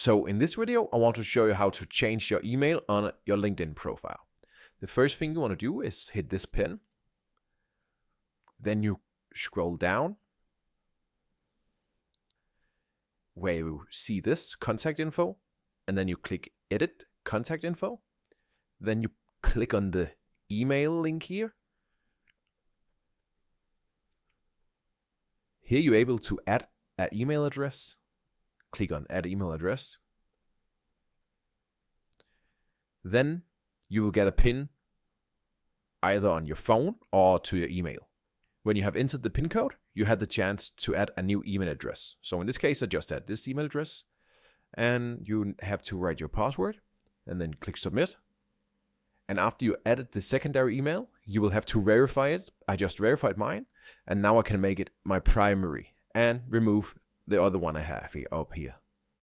So in this video, I want to show you how to change your email on your LinkedIn profile. The first thing you want to do is hit this pin. Then you scroll down where you see this contact info, and then you click edit contact info. Then you click on the email link here. Here you're able to add an email address. Click on add email address. Then you will get a pin either on your phone or to your email. When you have entered the pin code, you have the chance to add a new email address. So in this case, I just add this email address, and you have to write your password and then click submit. And after you added the secondary email, you will have to verify it. I just verified mine, and now I can make it my primary and remove the other one I have up here.